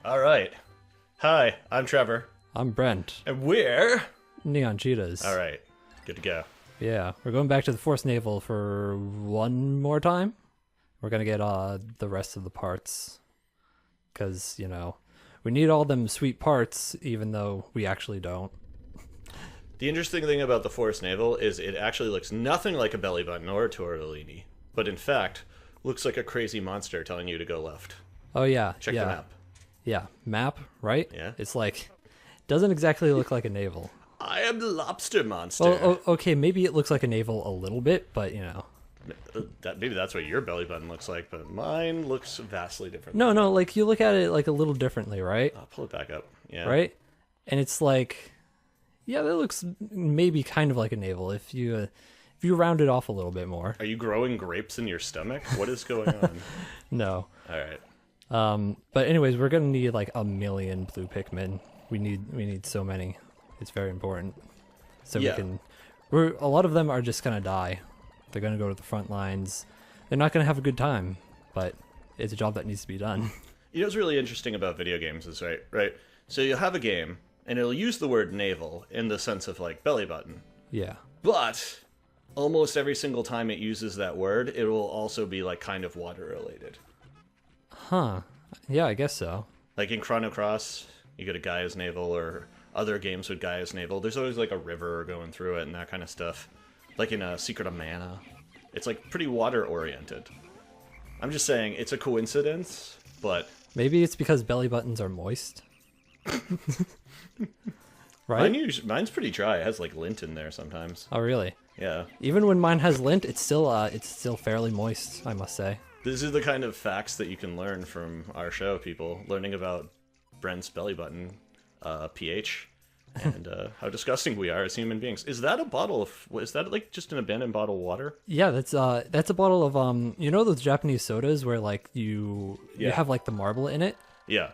All right. Hi, I'm Trevor. I'm Brent. And we're... NeonCheetahs. All right. Good to go. Yeah, we're going back to the Force Naval for one more time. We're going to get the rest of the parts. Because, you know, we need all them sweet parts, even though we actually don't. The interesting thing about the Force Naval is it actually looks nothing like a belly button or a tortellini, but in fact, looks like a crazy monster telling you to go left. Oh, yeah. Check the map. Yeah, map, right? Yeah. It's like, doesn't exactly look like a naval. I am the lobster monster. Well, okay, maybe it looks like a naval a little bit, but, you know. Maybe that's what your belly button looks like, but mine looks vastly different. No, like, you look at it, like, a little differently, right? I'll pull it back up. Yeah. Right? And it's like... Yeah, that looks maybe kind of like a navel if you round it off a little bit more. Are you growing grapes in your stomach? What is going on? No. All right. But anyways, we're gonna need like 1 million blue Pikmin. We need so many. It's very important. So yeah. a lot of them are just gonna die. They're gonna go to the front lines. They're not gonna have a good time, but it's a job that needs to be done. You know what's really interesting about video games is right. So you'll have a game. And it'll use the word navel in the sense of, like, belly button. Yeah. But almost every single time it uses that word, it will also be, like, kind of water-related. Huh. Yeah, I guess so. Like in Chrono Cross, you go to Gaia's Navel, or other games with Gaia's Navel. There's always, like, a river going through it and that kind of stuff. Like in Secret of Mana. It's, like, pretty water-oriented. I'm just saying, it's a coincidence, but... Maybe it's because belly buttons are moist. Right? Mine's pretty dry. It has like lint in there sometimes. Oh, really? Yeah. Even when mine has lint, it's still fairly moist, I must say. These are the kind of facts that you can learn from our show, people. Learning about Brent's belly button pH and how disgusting we are as human beings. Is that a bottle of... Is that like just an abandoned bottle of water? Yeah, that's a bottle of you know those Japanese sodas where like you have like the marble in it? Yeah.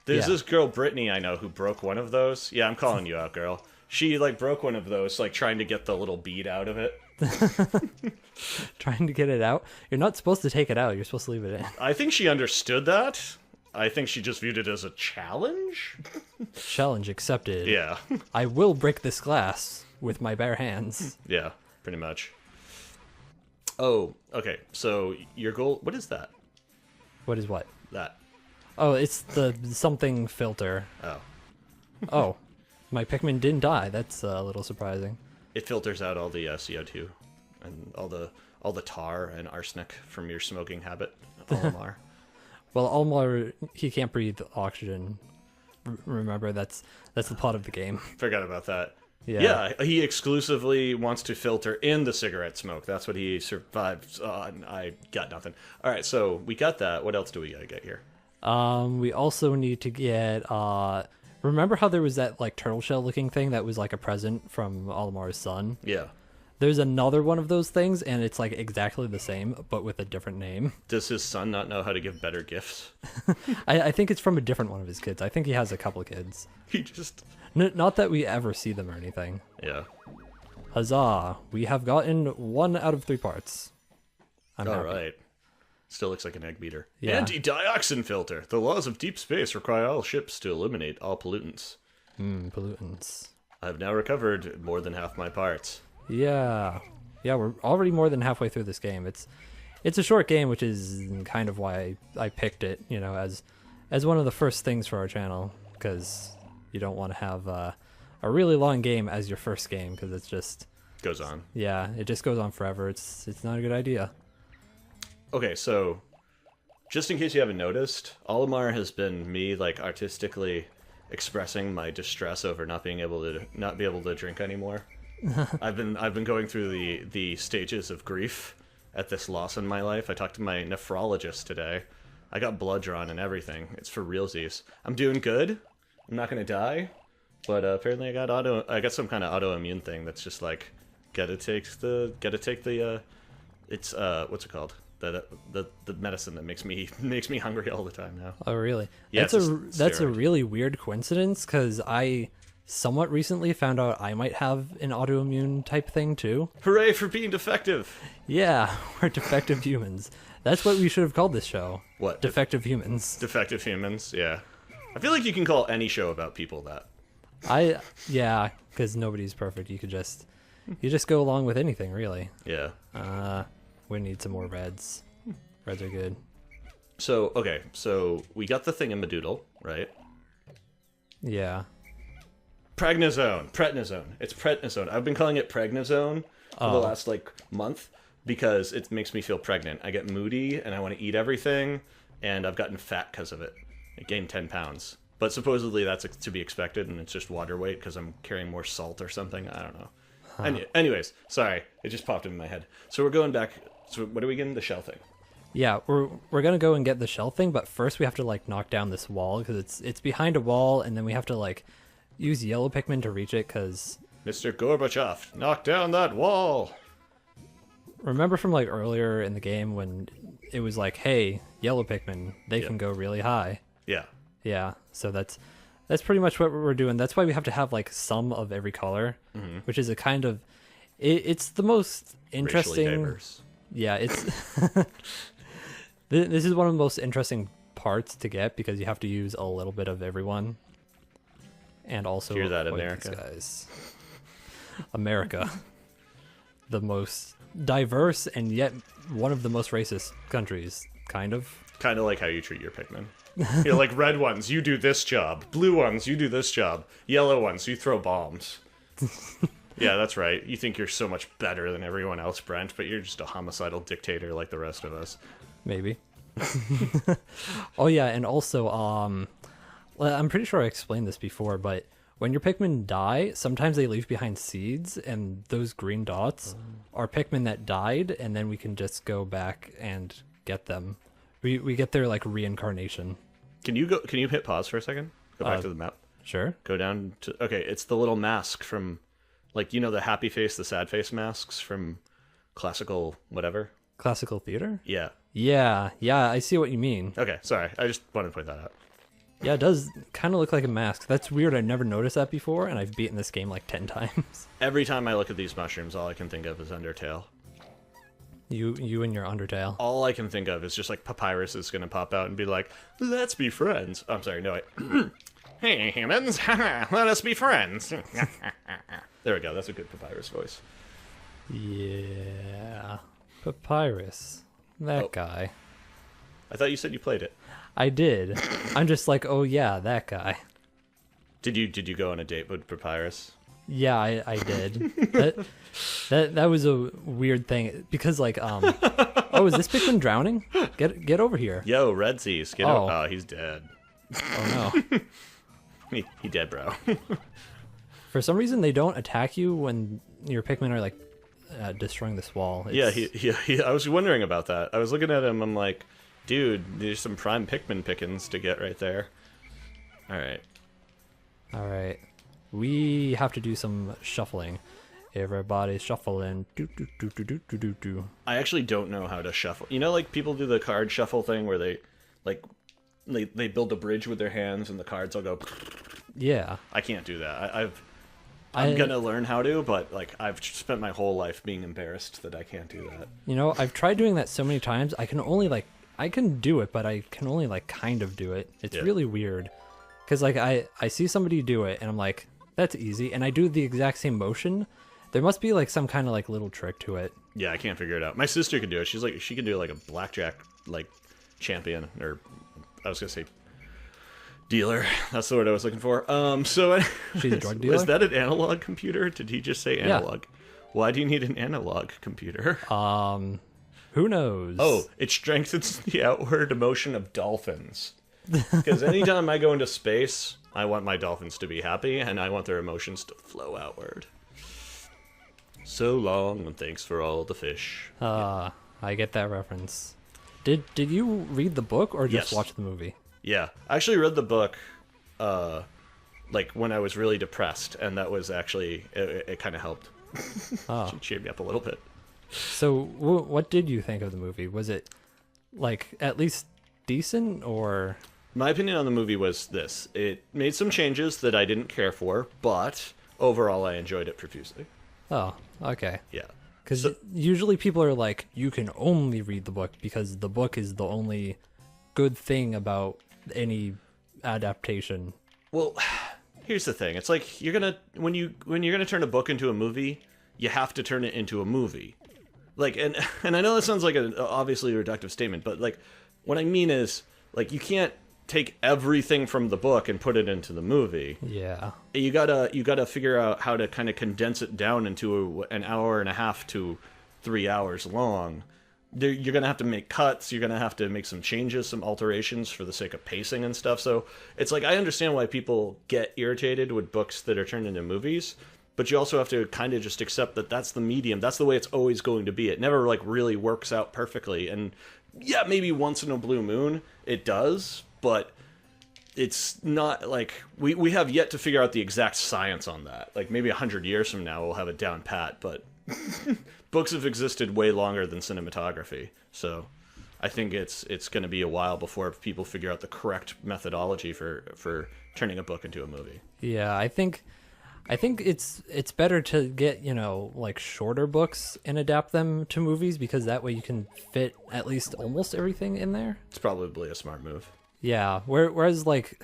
There's this girl, Brittany, I know, who broke one of those. Yeah, I'm calling you out, girl. She, like, broke one of those, like, trying to get the little bead out of it. Trying to get it out? You're not supposed to take it out. You're supposed to leave it in. I think she understood that. I think she just viewed it as a challenge. Challenge accepted. Yeah. I will break this glass with my bare hands. Yeah, pretty much. Oh, okay. So, your goal... What is that? What is what? That. Oh, it's the something filter. Oh. Oh. My Pikmin didn't die. That's a little surprising. It filters out all the CO2 and all the tar and arsenic from your smoking habit, Olimar. Well, Olimar, he can't breathe oxygen. Remember, that's the plot of the game. Forgot about that. Yeah, he exclusively wants to filter in the cigarette smoke. That's what he survives on. I got nothing. All right, so we got that. What else do we gotta get here? We also need to get, remember how there was that, like, turtle shell looking thing that was, like, a present from Olimar's son? Yeah. There's another one of those things, and it's, like, exactly the same, but with a different name. Does his son not know how to give better gifts? I think it's from a different one of his kids. I think he has a couple kids. He just... Not that we ever see them or anything. Yeah. Huzzah! We have gotten 1 out of 3 parts. I'm happy. Right. Still looks like an egg beater. Yeah. Anti-dioxin filter. The laws of deep space require all ships to eliminate all pollutants. Pollutants. I've now recovered more than half my parts. Yeah. Yeah, we're already more than halfway through this game. It's a short game, which is kind of why I picked it, you know, as one of the first things for our channel, because you don't want to have a really long game as your first game, because it's just... Goes on. Yeah, it just goes on forever. It's not a good idea. Okay, so just in case you haven't noticed, Olimar has been me like artistically expressing my distress over not being able to drink anymore. I've been going through the stages of grief at this loss in my life. I talked to my nephrologist today. I got blood drawn and everything. It's for realsies. I'm doing good. I'm not gonna die, but apparently I got some kind of autoimmune thing that's just like gotta take the it's what's it called? The medicine that makes me hungry all the time now. Oh, really? Yeah, that's a really weird coincidence, because I somewhat recently found out I might have an autoimmune type thing too. Hooray for being defective! Yeah, we're defective humans. That's what we should have called this show. What? Defective humans. Defective humans, yeah. I feel like you can call any show about people that. Yeah, because nobody's perfect. You just go along with anything, really. Yeah. We need some more reds. Reds are good. So, okay, so we got the thingamadoodle, right? Yeah. Prednisone. It's prednisone. I've been calling it pregnizone for the last, like, month because it makes me feel pregnant. I get moody, and I want to eat everything, and I've gotten fat because of it. I gained 10 pounds. But supposedly that's to be expected, and it's just water weight because I'm carrying more salt or something. I don't know. Anyways, sorry. It just popped into my head. So we're going back. So what are we getting? The shell thing. Yeah, we're gonna go and get the shell thing, but first we have to like knock down this wall because it's behind a wall, and then we have to like use yellow Pikmin to reach it. Because Mr. Gorbachev, knock down that wall. remember from like earlier in the game when it was like, hey, yellow Pikmin, they can go really high. Yeah. Yeah, so that's pretty much what we're doing. That's why we have to have like some of every color, which is a kind of it's the most interesting. Racially diverse. Yeah, it's this is one of the most interesting parts to get because you have to use a little bit of everyone, and also Hear that, avoid America? these guys. America, the most diverse and yet one of the most racist countries, kind of. Kind of like how you treat your Pikmin. You're like, red ones, you do this job. Blue ones, you do this job. Yellow ones, you throw bombs. Yeah, that's right. You think you're so much better than everyone else, Brent, but you're just a homicidal dictator like the rest of us. Maybe. Oh yeah, and also, well, I'm pretty sure I explained this before, but when your Pikmin die, sometimes they leave behind seeds, and those green dots are Pikmin that died, and then we can just go back and get them. We get their like reincarnation. Can you hit pause for a second? Go back to the map. Sure. Go down to okay, it's the little mask from like the happy face, the sad face masks from classical whatever. Classical theater? Yeah. Yeah, I see what you mean. Okay, sorry. I just wanted to point that out. Yeah, it does kind of look like a mask. That's weird. I've never noticed that before, and I've beaten this game like 10 times. Every time I look at these mushrooms, all I can think of is Undertale. You and your Undertale. All I can think of is just like Papyrus is gonna pop out and be like, "Let's be friends." I'm sorry, no. Hey humans, let us be friends. There we go. That's a good Papyrus voice. Yeah, Papyrus, that guy. I thought you said you played it. I did. I'm just like, oh yeah, that guy. Did you go on a date with Papyrus? Yeah, I did. that was a weird thing because like oh, is this Pikmin drowning? Get over here. Yo, Redsies, get over. Oh, he's dead. Oh no. he dead, bro. For some reason, they don't attack you when your Pikmin are like destroying this wall. Yeah, I was wondering about that. I was looking at him. I'm like, dude, there's some prime Pikmin pickings to get right there. All right. We have to do some shuffling. Everybody's shuffling. Do, do, do, do, do, do, do, do. I actually don't know how to shuffle. You know, like people do the card shuffle thing where they build a bridge with their hands and the cards all go. Yeah. I can't do that. I'm gonna learn how to, but like I've spent my whole life being embarrassed that I can't do that. You know, I've tried doing that so many times. I can do it, but I can only like kind of do it. It's really weird. Because like I see somebody do it and I'm like, that's easy, and I do the exact same motion. There must be like some kind of like little trick to it. Yeah, I can't figure it out. My sister can do it. She can do like a blackjack like champion, or I was gonna say dealer. That's the word I was looking for. So She's a drug dealer? Was that an analog computer? Did he just say analog? Yeah. Why do you need an analog computer? Who knows? Oh, it strengthens the outward motion of dolphins. Because anytime I go into space, I want my dolphins to be happy, and I want their emotions to flow outward. So long, and thanks for all the fish. I get that reference. Did you read the book or just watch the movie? Yeah, I actually read the book, like when I was really depressed, and that was actually it kind of helped. It cheered me up a little bit. So, what did you think of the movie? Was it like at least decent, or? My opinion on the movie was this: it made some changes that I didn't care for, but overall, I enjoyed it profusely. Oh, okay. Yeah. Because usually people are like, you can only read the book because the book is the only good thing about any adaptation. Well, here's the thing. It's like when you're gonna turn a book into a movie, you have to turn it into a movie. Like, and I know that sounds like an obviously reductive statement, but like what I mean is, like, you can't take everything from the book and put it into the movie. Yeah. You gotta figure out how to kind of condense it down into an hour and a half to 3 hours long. You're gonna have to make cuts. You're gonna have to make some changes, some alterations for the sake of pacing and stuff. So it's like, I understand why people get irritated with books that are turned into movies, but you also have to kind of just accept that that's the medium. That's the way it's always going to be. It never like really works out perfectly. And yeah, maybe once in a blue moon it does, but it's not like we have yet to figure out the exact science on that. Like maybe 100 years from now we'll have it down pat, but books have existed way longer than cinematography. So I think it's going to be a while before people figure out the correct methodology for turning a book into a movie. Yeah, I think it's better to get, like shorter books and adapt them to movies, because that way you can fit at least almost everything in there. It's probably a smart move. Yeah, whereas like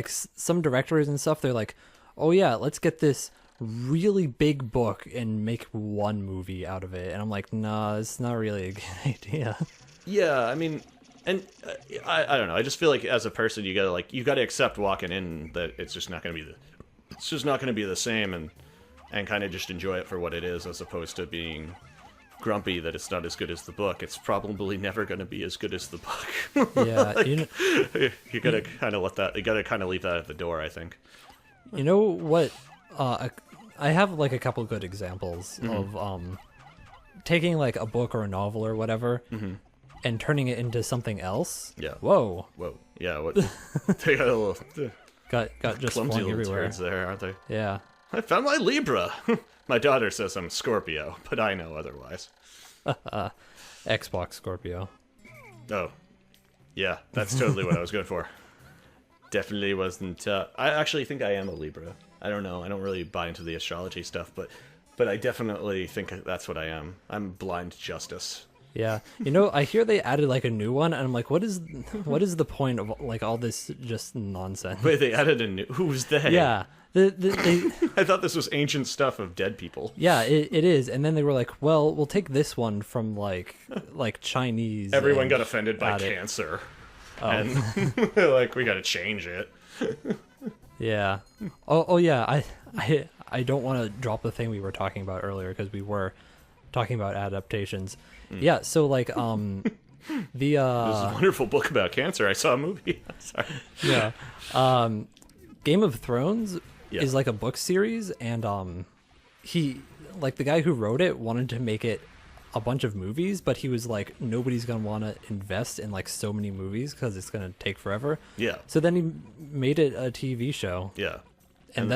some directors and stuff, they're like, oh yeah, let's get this really big book and make one movie out of it. And I'm like, nah, it's not really a good idea. Yeah, I mean, and I don't know. I just feel like as a person, you gotta accept walking in that it's just not gonna be the same, and kind of just enjoy it for what it is, as opposed to being grumpy that it's not as good as the book. It's probably never going to be as good as the book. Yeah, like, you gotta kind of leave that at the door, I think. You know what? I have like a couple good examples of taking like a book or a novel or whatever and turning it into something else. Yeah. Whoa. Yeah. What? They got a little got just clumsy flung little everywhere. turds there, aren't they? Yeah. I found my Libra. My daughter says I'm Scorpio, but I know otherwise. Xbox Scorpio. Oh, yeah, that's totally what I was going for. Definitely wasn't. I actually think I am a Libra. I don't know. I don't really buy into the astrology stuff, but I definitely think that's what I am. I'm blind justice. Yeah. I hear they added like a new one, and I'm like, what is the point of like all this just nonsense? Wait, they added a new. Who's they? Yeah. They I thought this was ancient stuff of dead people. Yeah, it is. And then they were like, well, we'll take this one from like Chinese. Everyone got offended by cancer. Oh. And like, we got to change it. Yeah. Oh yeah. I don't want to drop the thing we were talking about earlier, because we were talking about adaptations. Yeah. So like the This is a wonderful book about cancer. I saw a movie. Sorry. Yeah. Game of Thrones is like a book series, and he, like, the guy who wrote it wanted to make it a bunch of movies, but he was like, nobody's gonna want to invest in like so many movies because it's gonna take forever. Yeah. So then he made it a TV show. Yeah. And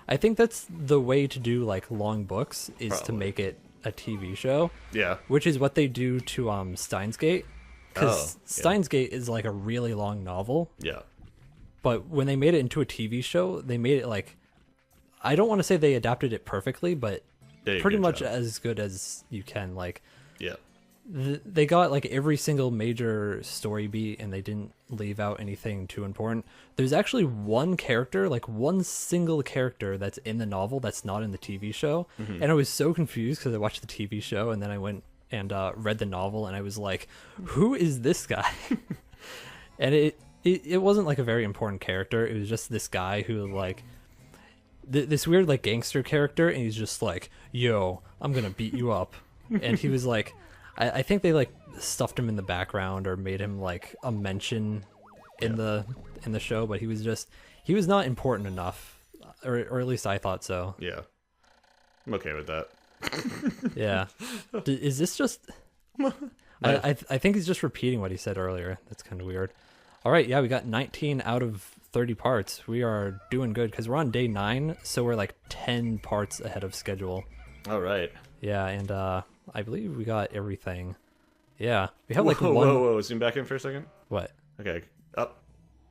I think that's the way to do like long books, is Probably. to make it a TV show. Yeah. Which is what they do to Steins Gate, because Steins Gate is like a really long novel. Yeah. But when they made it into a TV show, they made it like, I don't want to say they adapted it perfectly, but pretty much as good as you can. Like, yeah, they got like every single major story beat, and they didn't leave out anything too important. There's actually one single character that's in the novel that's not in the TV show. And I was so confused because I watched the TV show and then I went and read the novel, and I was like, who is this guy? And it wasn't like a very important character. It was just this guy who like this weird like gangster character, and he's just like, yo, I'm gonna beat you up. And he was like, I think they like stuffed him in the background or made him like a mention in the show, but he was not important enough, or at least I thought so. Yeah, I'm okay with that. Yeah. Is this just I think he's just repeating what he said earlier. That's kind of weird. All right, yeah, we got 19 out of 30 parts. We are doing good because we're on day 9, so we're like 10 parts ahead of schedule. All right. Yeah, and I believe we got everything. Yeah, we have like Whoa, zoom back in for a second. What? Okay, up.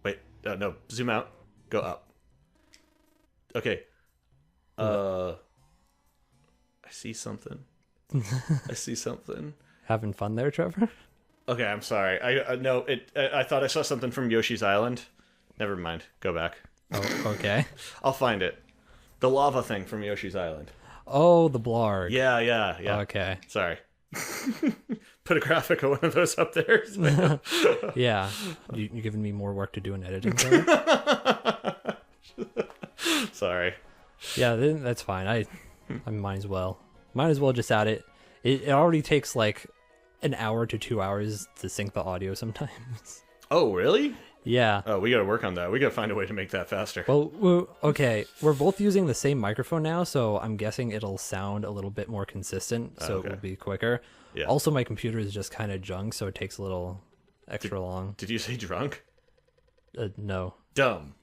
Wait, no, zoom out. Go up. Okay. I see something. I see something. Having fun there, Trevor? Okay, I'm sorry. I thought I saw something from Yoshi's Island, Never mind. Go back. Oh, okay. I'll find it. The lava thing from Yoshi's Island. Oh, the blarg. Yeah. Okay. Sorry. Put a graphic of one of those up there. Yeah. You giving me more work to do in editing, Taylor? Sorry. Yeah, that's fine. I might as well. Might as well just add it. It already takes like an hour to 2 hours to sync the audio sometimes. Oh, really? Yeah. Oh, we gotta work on that. We gotta find a way to make that faster. Well, okay. We're both using the same microphone now, so I'm guessing it'll sound a little bit more consistent, so Okay. it will be quicker. Yeah. Also, my computer is just kind of junk, so it takes a little extra long. Did you say drunk? No. Dumb.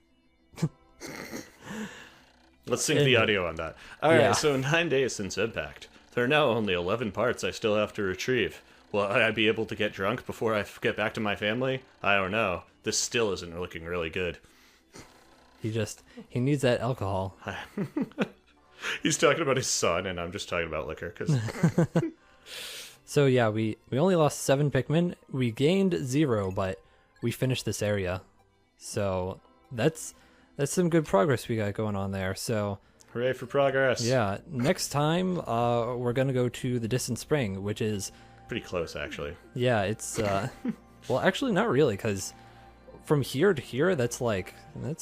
Let's sync the audio on that. Alright, Yeah. so 9 days since Impact. There are now only 11 parts I still have to retrieve. Will I be able to get drunk before I get back to my family? I don't know. This still isn't looking really good. He needs that alcohol. He's talking about his son, and I'm just talking about liquor. Cause So yeah, we only lost 7 Pikmin. We gained 0, but we finished this area. So that's some good progress we got going on there. So hooray for progress. yeah, next time we're gonna go to the Distant Spring, which is Pretty close, actually. yeah, it's well, actually not really, because from here to here, that's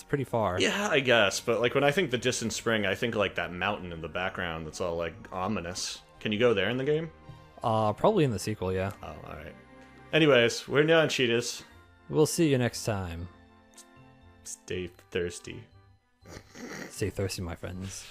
pretty far. Yeah, I guess. But like when I think the Distant Spring, I think like that mountain in the background that's all like ominous. Can you go there in the game? Probably in the sequel, yeah. Oh, alright. Anyways, we're NeonCheetahs. We'll see you next time. Stay thirsty. Stay thirsty, my friends.